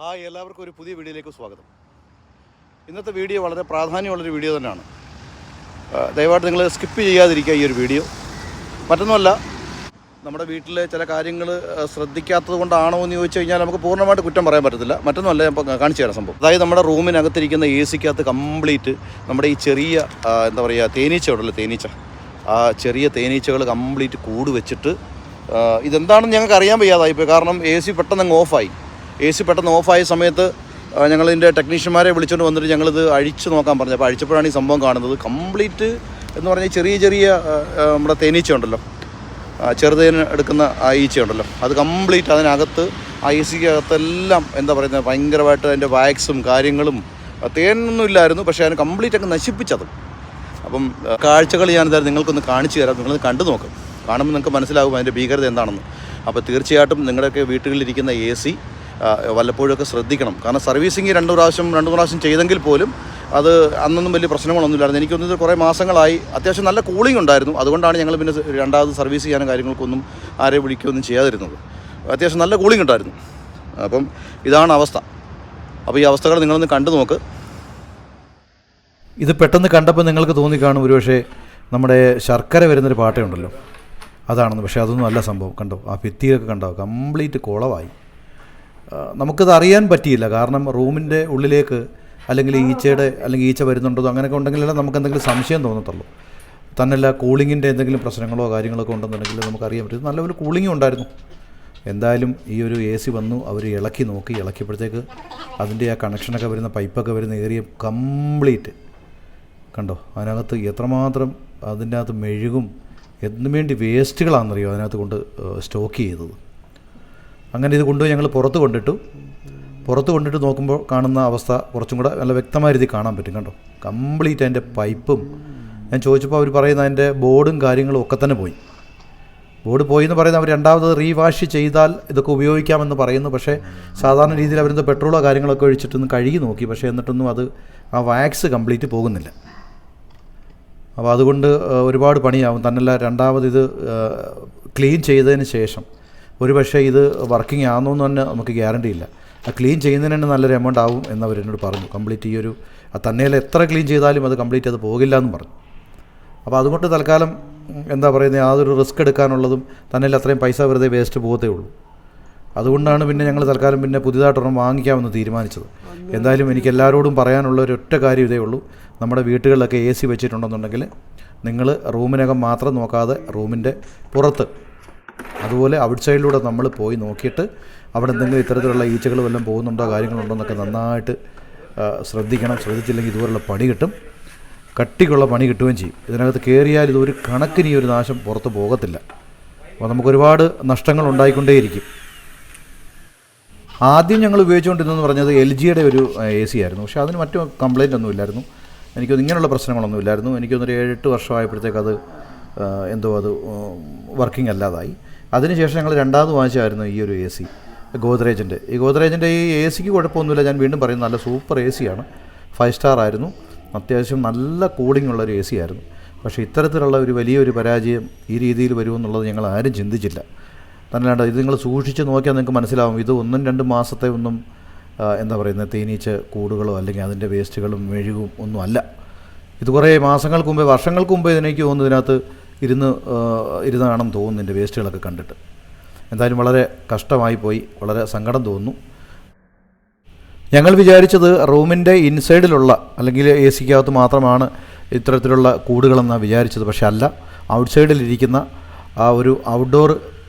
Hi, എല്ലാവർക്കും ഒരു പുതിയ വീഡിയോയിലേക്ക് സ്വാഗതം. ഇന്നത്തെ വീഡിയോ വളരെ പ്രാധാന്യമുള്ളൊരു വീഡിയോ തന്നെയാണ്. ദയവായിട്ട് നിങ്ങൾ സ്കിപ്പ് ചെയ്യാതിരിക്കുക ഈ ഒരു വീഡിയോ. മറ്റൊന്നുമല്ല, നമ്മുടെ വീട്ടിലെ ചില കാര്യങ്ങൾ ശ്രദ്ധിക്കാത്തത് കൊണ്ടാണോ എന്ന് ചോദിച്ചു കഴിഞ്ഞാൽ നമുക്ക് പൂർണ്ണമായിട്ട് കുറ്റം പറയാൻ പറ്റത്തില്ല. മറ്റൊന്നുമല്ല, ഞാൻ കാണിച്ചു തരാം സംഭവം. അതായത് നമ്മുടെ റൂമിനകത്തിരിക്കുന്ന എ സിക്കകത്ത് കംപ്ലീറ്റ് നമ്മുടെ ഈ ചെറിയ എന്താ പറയുക തേനീച്ച ഉണ്ടല്ലോ, തേനീച്ച, ആ ചെറിയ തേനീച്ചകൾ കംപ്ലീറ്റ് കൂട് വെച്ചിട്ട് ഇതെന്താണെന്ന് ഞങ്ങൾക്ക് അറിയാൻ വയ്യാതായിപ്പോയി. കാരണം എ സി പെട്ടെന്ന് അങ്ങ് ഓഫായി. എ സി പെട്ടെന്ന് ഓഫായ സമയത്ത് ഞങ്ങളിതിൻ്റെ ടെക്നീഷ്യന്മാരെ വിളിച്ചുകൊണ്ട് വന്നിട്ട് ഞങ്ങളിത് അഴിച്ച് നോക്കാൻ പറഞ്ഞു. അപ്പോൾ അഴിച്ചപ്പോഴാണ് ഈ സംഭവം കാണുന്നത്. കംപ്ലീറ്റ് എന്ന് പറഞ്ഞാൽ ചെറിയ ചെറിയ നമ്മുടെ തേനീച്ച ഉണ്ടല്ലോ, ചെറുതേന് എടുക്കുന്ന ആ ഈച്ച ഉണ്ടല്ലോ, അത് കംപ്ലീറ്റ് അതിനകത്ത് ആ എ സിക്കകത്തെല്ലാം എന്താ പറയുന്നത് ഭയങ്കരമായിട്ട് അതിൻ്റെ വാക്സും കാര്യങ്ങളും, തേനൊന്നും ഇല്ലായിരുന്നു, പക്ഷേ അതിന് കംപ്ലീറ്റ് അങ്ങ് നശിപ്പിച്ചത്. അപ്പം കാഴ്ചകൾ ഞാനിതായിരുന്നു നിങ്ങൾക്കൊന്ന് കാണിച്ചു തരാം. നിങ്ങളത് കണ്ടു നോക്കും. കാണുമ്പോൾ നിങ്ങൾക്ക് മനസ്സിലാകും അതിൻ്റെ ഭീകരത എന്താണെന്ന്. അപ്പോൾ തീർച്ചയായിട്ടും നിങ്ങളുടെയൊക്കെ വീട്ടുകളിലിരിക്കുന്ന എ സി വല്ലപ്പോഴൊക്കെ ശ്രദ്ധിക്കണം. കാരണം സർവീസിങ് രണ്ട് പ്രാവശ്യം ചെയ്തെങ്കിൽ പോലും അത് അന്നൊന്നും വലിയ പ്രശ്നങ്ങളൊന്നുമില്ലായിരുന്നു. എനിക്കൊന്നും കുറേ മാസങ്ങളായി. അത്യാവശ്യം നല്ല കൂളിംഗ് ഉണ്ടായിരുന്നു. അതുകൊണ്ടാണ് ഞങ്ങൾ പിന്നെ രണ്ടാമത് സർവീസ് ചെയ്യാനും കാര്യങ്ങൾക്കൊന്നും ആരെയും വിളിക്കുകയൊന്നും ചെയ്യാതിരുന്നത്. അത്യാവശ്യം നല്ല കൂളിംഗ് ഉണ്ടായിരുന്നു. അപ്പം ഇതാണ് അവസ്ഥ. അപ്പോൾ ഈ അവസ്ഥകൾ നിങ്ങളൊന്ന് കണ്ടു നോക്ക്. ഇത് പെട്ടെന്ന് കണ്ടപ്പോൾ നിങ്ങൾക്ക് തോന്നിക്കാണും ഒരുപക്ഷെ നമ്മുടെ ശർക്കര വരുന്നൊരു പാട്ടയുണ്ടല്ലോ, അതാണെന്ന്. പക്ഷേ അതൊന്നും അല്ല സംഭവം. കണ്ടോ, ആ ഭിത്തിയൊക്കെ കണ്ടോ, കംപ്ലീറ്റ് കുളമായി. നമുക്കത് അറിയാൻ പറ്റിയില്ല. കാരണം റൂമിൻ്റെ ഉള്ളിലേക്ക് അല്ലെങ്കിൽ ഈച്ച വരുന്നുണ്ടോ അങ്ങനെയൊക്കെ ഉണ്ടെങ്കിലല്ല നമുക്ക് എന്തെങ്കിലും സംശയം തോന്നത്തുള്ളൂ. തന്നെയല്ല കൂളിങ്ങിൻ്റെ എന്തെങ്കിലും പ്രശ്നങ്ങളോ കാര്യങ്ങളൊക്കെ ഉണ്ടെന്നുണ്ടെങ്കിൽ നമുക്കറിയാൻ പറ്റും. നല്ലപോലെ കൂളിങ്ങും ഉണ്ടായിരുന്നു. എന്തായാലും ഈ ഒരു എ സി വന്നു, അവർ ഇളക്കിയപ്പോഴത്തേക്ക് അതിൻ്റെ ആ കണക്ഷനൊക്കെ വരുന്ന പൈപ്പൊക്കെ വരുന്ന ഏരിയ കംപ്ലീറ്റ് കണ്ടോ, അതിനകത്ത് എത്രമാത്രം അതിൻ്റെ അകത്ത് മെഴുകും എന്തിനു വേണ്ടി വേസ്റ്റുകളാണെന്നറിയോ അതിനകത്ത് കൊണ്ട് സ്റ്റോക്ക് ചെയ്തത്. അങ്ങനെ ഇത് കൊണ്ടുപോയി ഞങ്ങൾ പുറത്ത് കൊണ്ടിട്ട് നോക്കുമ്പോൾ കാണുന്ന അവസ്ഥ കുറച്ചും കൂടെ നല്ല വ്യക്തമായ രീതിയിൽ കാണാൻ പറ്റും. കണ്ടോ, കംപ്ലീറ്റ് അതിൻ്റെ പൈപ്പും. ഞാൻ ചോദിച്ചപ്പോൾ അവർ പറയുന്ന അതിൻ്റെ ബോർഡും കാര്യങ്ങളും ഒക്കെ തന്നെ പോയി. ബോർഡ് പോയി എന്ന് പറയുന്നത് അവർ രണ്ടാമത് റീവാഷ് ചെയ്താൽ ഇതൊക്കെ ഉപയോഗിക്കാമെന്ന് പറയുന്നു. പക്ഷേ സാധാരണ രീതിയിൽ അവരെന്തോ പെട്രോളോ കാര്യങ്ങളൊക്കെ ഒഴിച്ചിട്ടൊന്ന് കഴുകി നോക്കി. പക്ഷേ എന്നിട്ടൊന്നും അത് ആ വാക്സ് കംപ്ലീറ്റ് പോകുന്നില്ല. അപ്പോൾ അതുകൊണ്ട് ഒരുപാട് പണിയാവും. തന്നെയല്ല രണ്ടാമത് ഇത് ക്ലീൻ ചെയ്തതിന് ശേഷം ഒരു പക്ഷേ ഇത് വർക്കിംഗ് ആണെന്നൊന്നും തന്നെ നമുക്ക് ഗ്യാരണ്ടി ഇല്ല. ആ ക്ലീൻ ചെയ്യുന്നതിന് തന്നെ നല്ലൊരു എമൗണ്ട് ആവും എന്നവരെന്നോട് പറഞ്ഞു. കംപ്ലീറ്റ് ഈ ഒരു തന്നെയല്ല എത്ര ക്ലീൻ ചെയ്താലും അത് കംപ്ലീറ്റ് അത് പോകില്ല എന്ന് പറഞ്ഞു. അപ്പോൾ അതുകൊണ്ട് തൽക്കാലം എന്താ പറയുന്നത് യാതൊരു റിസ്ക് എടുക്കാനുള്ളതും തന്നെയല്ല അത്രയും പൈസ വെറുതെ വേസ്റ്റ് പോകത്തേ ഉള്ളൂ. അതുകൊണ്ടാണ് പിന്നെ ഞങ്ങൾ തൽക്കാലം പിന്നെ പുതിയതായിട്ടൊരെണ്ണം വാങ്ങിക്കാമെന്ന് തീരുമാനിച്ചത്. എന്തായാലും എനിക്ക് എല്ലാവരോടും പറയാനുള്ള ഒരൊറ്റ കാര്യം ഇതേ ഉള്ളൂ. നമ്മുടെ വീട്ടുകളിലൊക്കെ എ സി വെച്ചിട്ടുണ്ടെന്നുണ്ടെങ്കിൽ നിങ്ങൾ റൂമിനകം മാത്രം നോക്കാതെ റൂമിൻ്റെ പുറത്ത് അതുപോലെ ഔട്ട് സൈഡിലൂടെ നമ്മൾ പോയി നോക്കിയിട്ട് അവിടെ എന്തെങ്കിലും ഇത്തരത്തിലുള്ള ഈച്ചകൾ വല്ലതും പോകുന്നുണ്ടോ കാര്യങ്ങളുണ്ടോ എന്നൊക്കെ നന്നായിട്ട് ശ്രദ്ധിക്കണം. ശ്രദ്ധിച്ചില്ലെങ്കിൽ ഇതുപോലുള്ള പണി കിട്ടും, കട്ടിക്കുള്ള പണി കിട്ടുകയും ചെയ്യും. ഇതിനകത്ത് കയറിയാൽ ഇതൊരു കണക്കിന് ഈ ഒരു നാശം പുറത്ത് പോകത്തില്ല. അപ്പോൾ നമുക്കൊരുപാട് നഷ്ടങ്ങൾ ഉണ്ടായിക്കൊണ്ടേയിരിക്കും. ആദ്യം ഞങ്ങൾ ഉപയോഗിച്ചുകൊണ്ടിരുന്നതെന്ന് പറഞ്ഞത് LGയുടെ ഒരു എ സി ആയിരുന്നു. പക്ഷേ അതിന് മറ്റു കംപ്ലയിൻ്റ് ഒന്നും ഇല്ലായിരുന്നു. എനിക്കൊന്നും ഇങ്ങനെയുള്ള പ്രശ്നങ്ങളൊന്നും ഇല്ലായിരുന്നു. എനിക്കൊന്നൊരു 7-8 വർഷമായപ്പോഴത്തേക്ക് അത് അത് വർക്കിംഗ് അല്ലാതായി. അതിനുശേഷം ഞങ്ങൾ രണ്ടാമത് വാങ്ങിച്ചായിരുന്നു ഈ ഒരു എ സി ഗോദ്രേജിൻ്റെ. ഈ ഗോദ്രേജിൻ്റെ ഈ എ സിക്ക് കുഴപ്പമൊന്നുമില്ല. ഞാൻ വീണ്ടും പറയുന്നു, നല്ല സൂപ്പർ എ സിയാണ്. 5 സ്റ്റാർ ആയിരുന്നു. അത്യാവശ്യം നല്ല കൂളിംഗ് ഉള്ളൊരു എ സി ആയിരുന്നു. പക്ഷേ ഇത്തരത്തിലുള്ള ഒരു വലിയൊരു പരാജയം ഈ രീതിയിൽ വരുമെന്നുള്ളത് ഞങ്ങൾ ആരും ചിന്തിച്ചില്ല. തന്നെയല്ലാണ്ട് ഇത് നിങ്ങൾ സൂക്ഷിച്ച് നോക്കിയാൽ നിങ്ങൾക്ക് മനസ്സിലാവും. ഇത് 1-2 മാസത്തെ ഒന്നും എന്താ പറയുന്നത് തേനീച്ച കൂടുകളോ അല്ലെങ്കിൽ അതിൻ്റെ വേസ്റ്റുകളും മെഴുകും ഒന്നും അല്ല. ഇത് കുറേ മാസങ്ങൾക്ക് മുമ്പേ വർഷങ്ങൾക്ക് മുമ്പേ ഇതിനേക്ക് തോന്നുന്നു ഇതിനകത്ത് ഇരുന്നാണെന്ന് തോന്നുന്നു ഇതിൻ്റെ വേസ്റ്റുകളൊക്കെ കണ്ടിട്ട്. എന്തായാലും വളരെ കഷ്ടമായി പോയി, വളരെ സങ്കടം തോന്നുന്നു. ഞങ്ങൾ വിചാരിച്ചത് റൂമിൻ്റെ ഇൻസൈഡിലുള്ള അല്ലെങ്കിൽ എ സിക്കകത്ത് മാത്രമാണ് ഇത്തരത്തിലുള്ള കൂടുകളെന്നാണ് വിചാരിച്ചത്. പക്ഷേ അല്ല, ഔട്ട് സൈഡിലിരിക്കുന്ന ആ ഒരു ഔട്ട്ഡോർ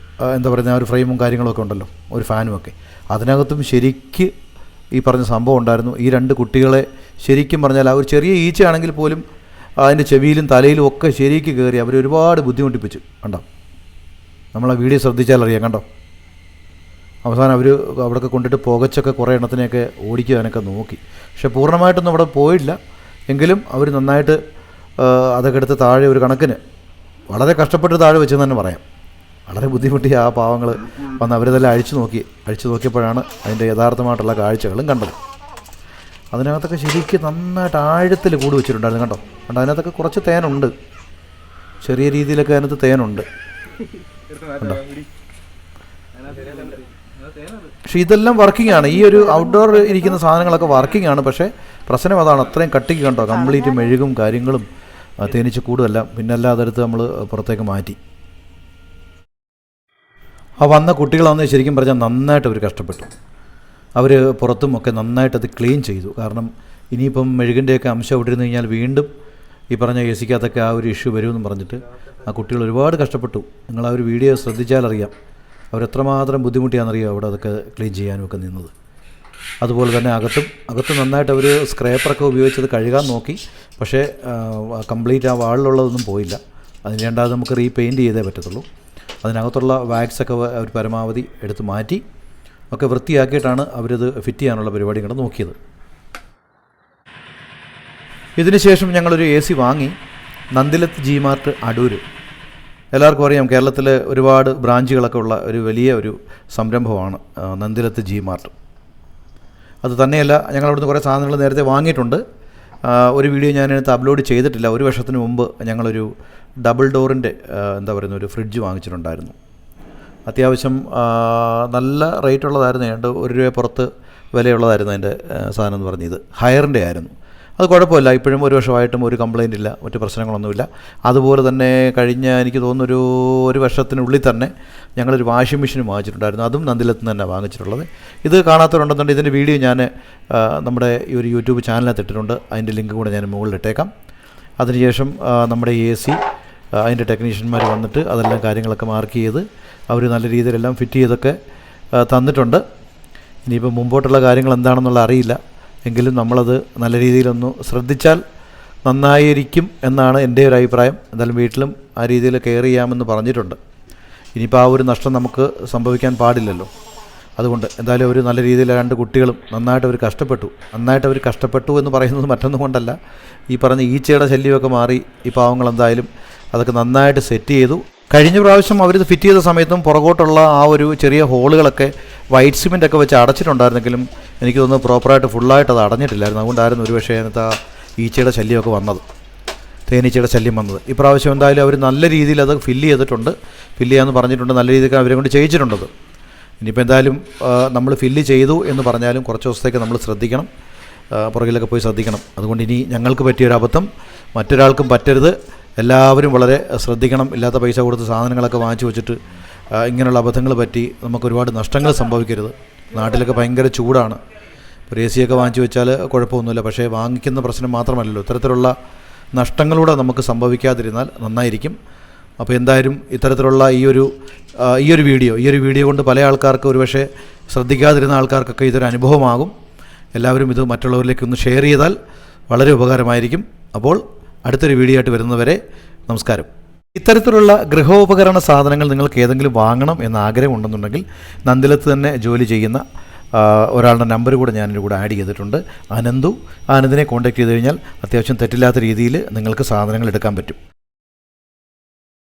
എന്താ പറയുന്നത് ആ ഒരു ഫ്രെയിമും കാര്യങ്ങളൊക്കെ ഉണ്ടല്ലോ, ഒരു ഫാനും ഒക്കെ, അതിനകത്തും ശരിക്ക് ഈ പറഞ്ഞ സംഭവം ഉണ്ടായിരുന്നു. ഈ 2 കുട്ടികളെ ശരിക്കും പറഞ്ഞാൽ ആ ഒരു ചെറിയ ഈച്ചയാണെങ്കിൽ പോലും അതിൻ്റെ ചെവിയിലും തലയിലും ഒക്കെ ശരിക്ക് കയറി അവരെ ഒരുപാട് ബുദ്ധിമുട്ടിപ്പിച്ചു. കണ്ടോ, നമ്മളാ വീഡിയോ ശ്രദ്ധിച്ചാൽ അറിയാം. കണ്ടോ, അവസാനം അവർ അവിടെയൊക്കെ കൊണ്ടിട്ട് പുകച്ചൊക്കെ കുറേ എണ്ണത്തിനെയൊക്കെ ഓടിക്കാനൊക്കെ നോക്കി. പക്ഷേ പൂർണ്ണമായിട്ടൊന്നും അവിടെ പോയില്ല. എങ്കിലും അവർ നന്നായിട്ട് അതൊക്കെ എടുത്ത് താഴെ ഒരു കണക്കിന് വളരെ കഷ്ടപ്പെട്ട് താഴെ വെച്ചെന്ന് തന്നെ പറയാം. വളരെ ബുദ്ധിമുട്ടി ആ പാവങ്ങൾ വന്ന് അവരിതെല്ലാം അഴിച്ചു നോക്കിയപ്പോഴാണ് അതിൻ്റെ യഥാർത്ഥമായിട്ടുള്ള കാഴ്ചകളും കണ്ടത്. അതിനകത്തൊക്കെ ശരിക്കും നന്നായിട്ട് ആഴത്തിൽ കൂട് വെച്ചിട്ടുണ്ടായിരുന്നു. കണ്ടോ, അതിനകത്തൊക്കെ കുറച്ച് തേനുണ്ട്, ചെറിയ രീതിയിലൊക്കെ അതിനകത്ത് തേനുണ്ട്. കണ്ടോ, പക്ഷേ ഇതെല്ലാം വർക്കിംഗ് ആണ്. ഈ ഒരു ഔട്ട്ഡോർ ഇരിക്കുന്ന സാധനങ്ങളൊക്കെ വർക്കിംഗ് ആണ്. പക്ഷേ പ്രശ്നം അതാണ്, അത്രയും കട്ടിക്ക് കണ്ടോ, കംപ്ലീറ്റ് മെഴുകും കാര്യങ്ങളും തേനീച്ച കൂടുമെല്ലാം. പിന്നെ എല്ലാം അതെടുത്ത് നമ്മൾ പുറത്തേക്ക് മാറ്റി. ആ വന്ന കുട്ടികളാണെന്ന് ശരിക്കും പറഞ്ഞാൽ നന്നായിട്ട് അവർ കഷ്ടപ്പെട്ടു. അവർ പുറത്തും ഒക്കെ നന്നായിട്ട് അത് ക്ലീൻ ചെയ്തു. കാരണം ഇനിയിപ്പം മെഴുകിൻ്റെയൊക്കെ അംശം ഇട്ടിരുന്നു കഴിഞ്ഞാൽ വീണ്ടും ഈ പറഞ്ഞ എ സിക്കകത്തൊക്കെ ആ ഒരു ഇഷ്യൂ വരുമെന്ന് പറഞ്ഞിട്ട് ആ കുട്ടികൾ ഒരുപാട് കഷ്ടപ്പെട്ടു. നിങ്ങൾ ആ ഒരു വീഡിയോ ശ്രദ്ധിച്ചാലറിയാം അവരെത്രമാത്രം ബുദ്ധിമുട്ടിയാണെന്നറിയാം അവിടെ അതൊക്കെ ക്ലീൻ ചെയ്യാനും ഒക്കെ നിന്നത്. അതുപോലെ തന്നെ അകത്ത് നന്നായിട്ട് അവർ സ്ക്രേപ്പറൊക്കെ ഉപയോഗിച്ചത് കഴുകാൻ നോക്കി. പക്ഷേ കംപ്ലീറ്റ് ആ വാളിലുള്ളതൊന്നും പോയില്ല. അതിന് രണ്ടാമത് നമുക്ക് റീപെയിൻറ്റ് ചെയ്തേ പറ്റത്തുള്ളൂ. അതിനകത്തുള്ള വാക്സൊക്കെ അവർ പരമാവധി എടുത്ത് മാറ്റി ഒക്കെ വൃത്തിയാക്കിയിട്ടാണ് അവരിത് ഫിറ്റ് ചെയ്യാനുള്ള പരിപാടി കൂടെ നോക്കിയത്. ഇതിന് ശേഷം ഞങ്ങളൊരു AC വാങ്ങി. Nandilath G mart Adoor. എല്ലാവർക്കും അറിയാം കേരളത്തിൽ ഒരുപാട് ബ്രാഞ്ചുകളൊക്കെ ഉള്ള ഒരു വലിയ ഒരു സംരംഭമാണ് നന്ദിലത്ത് ജി മാർട്ട്. അത് തന്നെയല്ല, ഞങ്ങളവിടുന്ന് കുറേ സാധനങ്ങൾ നേരത്തെ വാങ്ങിയിട്ടുണ്ട്. ഒരു വീഡിയോ ഞാനതിനകത്ത് അപ്ലോഡ് ചെയ്തിട്ടില്ല. ഒരു വർഷത്തിന് മുമ്പ് ഞങ്ങളൊരു ഡബിൾ ഡോറിൻ്റെ ഒരു ഫ്രിഡ്ജ് വാങ്ങിച്ചിട്ടുണ്ടായിരുന്നു. അത്യാവശ്യം നല്ല റേറ്റ് ഉള്ളതായിരുന്നു. ഏതാണ്ട് ₹1 പുറത്ത് വിലയുള്ളതായിരുന്നു അതിൻ്റെ സാധനം എന്ന് പറഞ്ഞത്. ഹയറിൻ്റെ ആയിരുന്നു. അത് കുഴപ്പമില്ല. ഇപ്പോഴും ഒരു വർഷമായിട്ടും ഒരു കംപ്ലയിൻ്റ് ഇല്ല, മറ്റ് പ്രശ്നങ്ങളൊന്നുമില്ല. അതുപോലെ തന്നെ കഴിഞ്ഞ എനിക്ക് തോന്നുന്നു ഒരു വർഷത്തിനുള്ളിൽ തന്നെ ഞങ്ങളൊരു വാഷിംഗ് മെഷീൻ വാങ്ങിച്ചിട്ടുണ്ടായിരുന്നു. അതും നന്ദിലത്ത് തന്നെ വാങ്ങിച്ചിട്ടുള്ളത്. ഇത് കാണാത്തവരുണ്ടെന്നുണ്ടെങ്കിൽ ഇതിൻ്റെ വീഡിയോ ഞാൻ നമ്മുടെ ഈ ഒരു യൂട്യൂബ് ചാനലിനകത്ത് ഇട്ടിട്ടുണ്ട്. അതിൻ്റെ ലിങ്ക് കൂടെ ഞാൻ മുകളിൽ ഇട്ടേക്കാം. അതിനുശേഷം നമ്മുടെ AC അതിൻ്റെ ടെക്നീഷ്യന്മാർ വന്നിട്ട് അതെല്ലാം കാര്യങ്ങളൊക്കെ മാർക്ക് ചെയ്ത് അവർ നല്ല രീതിയിലെല്ലാം ഫിറ്റ് ചെയ്തൊക്കെ തന്നിട്ടുണ്ട്. ഇനിയിപ്പോൾ മുമ്പോട്ടുള്ള കാര്യങ്ങൾ എന്താണെന്നുള്ള അറിയില്ല. എങ്കിലും നമ്മളത് നല്ല രീതിയിലൊന്ന് ശ്രദ്ധിച്ചാൽ നന്നായിരിക്കും എന്നാണ് എൻ്റെ ഒരു അഭിപ്രായം. എന്തായാലും വീട്ടിലും ആ രീതിയിൽ കെയർ ചെയ്യാമെന്ന് പറഞ്ഞിട്ടുണ്ട്. ഇനിയിപ്പോൾ ആ ഒരു നഷ്ടം നമുക്ക് സംഭവിക്കാൻ പാടില്ലല്ലോ. അതുകൊണ്ട് എന്തായാലും ഒരു നല്ല രീതിയിൽ 2 കുട്ടികളും നന്നായിട്ട് അവർ കഷ്ടപ്പെട്ടു എന്ന് പറയുന്നത് മറ്റൊന്നും കൊണ്ടല്ല. ഈ പറഞ്ഞ ഈച്ചയുടെ ശല്യമൊക്കെ മാറി ഈ പാവങ്ങൾ എന്തായാലും അതൊക്കെ നന്നായിട്ട് സെറ്റ് ചെയ്തു. കഴിഞ്ഞ പ്രാവശ്യം അവരിത് ഫിറ്റ് ചെയ്ത സമയത്തും പുറകോട്ടുള്ള ആ ഒരു ചെറിയ ഹോളുകളൊക്കെ വൈറ്റ് സിമെൻ്റൊക്കെ വെച്ച് അടച്ചിട്ടുണ്ടായിരുന്നെങ്കിലും എനിക്ക് തോന്നുന്നു പ്രോപ്പറായിട്ട് ഫുള്ളായിട്ട് അത് അടഞ്ഞിട്ടില്ലായിരുന്നു. അതുകൊണ്ടായിരുന്നു ഒരുപക്ഷേ അതിനകത്ത് ആ ഈച്ചയുടെ ശല്യമൊക്കെ വന്നത്, തേനീച്ചയുടെ ശല്യം വന്നത്. ഇപ്രാവശ്യം എന്തായാലും അവർ നല്ല രീതിയിൽ അത് ഫില്ല് ചെയ്യാമെന്ന് പറഞ്ഞിട്ടുണ്ട്. നല്ല രീതിക്ക് അവരെ കൊണ്ട് ചെയ്യിച്ചിട്ടുണ്ടത്. ഇനിയിപ്പോൾ എന്തായാലും നമ്മൾ ഫില്ല് ചെയ്തു എന്ന് പറഞ്ഞാലും കുറച്ച് ദിവസത്തേക്ക് നമ്മൾ ശ്രദ്ധിക്കണം, പുറകിലൊക്കെ പോയി ശ്രദ്ധിക്കണം. അതുകൊണ്ട് ഇനി ഞങ്ങൾക്ക് പറ്റിയൊരു അബദ്ധം മറ്റൊരാൾക്കും പറ്റരുത്. എല്ലാവരും വളരെ ശ്രദ്ധിക്കണം. ഇല്ലാത്ത പൈസ കൊടുത്ത് സാധനങ്ങളൊക്കെ വാങ്ങിച്ചു വെച്ചിട്ട് ഇങ്ങനെയുള്ള അബദ്ധങ്ങൾ പറ്റി നമുക്ക് ഒരുപാട് നഷ്ടങ്ങൾ സംഭവിക്കരുത്. നാട്ടിലൊക്കെ ഭയങ്കര ചൂടാണ്. ഒരു AC ഒക്കെ വാങ്ങിച്ചു വെച്ചാൽ കുഴപ്പമൊന്നുമില്ല. പക്ഷേ വാങ്ങിക്കുന്ന പ്രശ്നം മാത്രമല്ലല്ലോ, ഇത്തരത്തിലുള്ള നഷ്ടങ്ങളൂടെ നമുക്ക് സംഭവിക്കാതിരുന്നാൽ നന്നായിരിക്കും. അപ്പോൾ എന്തായാലും ഇത്തരത്തിലുള്ള ഈ ഒരു വീഡിയോ കൊണ്ട് പല ആൾക്കാർക്ക് ഒരുപക്ഷെ ശ്രദ്ധിക്കാതിരുന്ന ആൾക്കാർക്കൊക്കെ ഇതൊരു അനുഭവമാകും. എല്ലാവരും ഇത് മറ്റുള്ളവരിലേക്ക് ഒന്ന് ഷെയർ ചെയ്താൽ വളരെ ഉപകാരമായിരിക്കും. അപ്പോൾ അടുത്തൊരു വീഡിയോ ആയിട്ട് വരുന്നവരെ നമസ്കാരം. ഇത്തരത്തിലുള്ള ഗൃഹോപകരണ സാധനങ്ങൾ നിങ്ങൾക്ക് ഏതെങ്കിലും വാങ്ങണം എന്ന ആഗ്രഹമുണ്ടെന്നുണ്ടെങ്കിൽ നന്ദിലത്ത് തന്നെ ജോലി ചെയ്യുന്ന ഒരാളുടെ നമ്പർ കൂടെ ഞാനിതിൻ്റെ കൂടെ ആഡ് ചെയ്തിട്ടുണ്ട്. ആനന്ദിനെ കോൺടാക്റ്റ് ചെയ്ത് കഴിഞ്ഞാൽ അത്യാവശ്യം തെറ്റില്ലാത്ത രീതിയിൽ നിങ്ങൾക്ക് സാധനങ്ങൾ എടുക്കാൻ പറ്റും.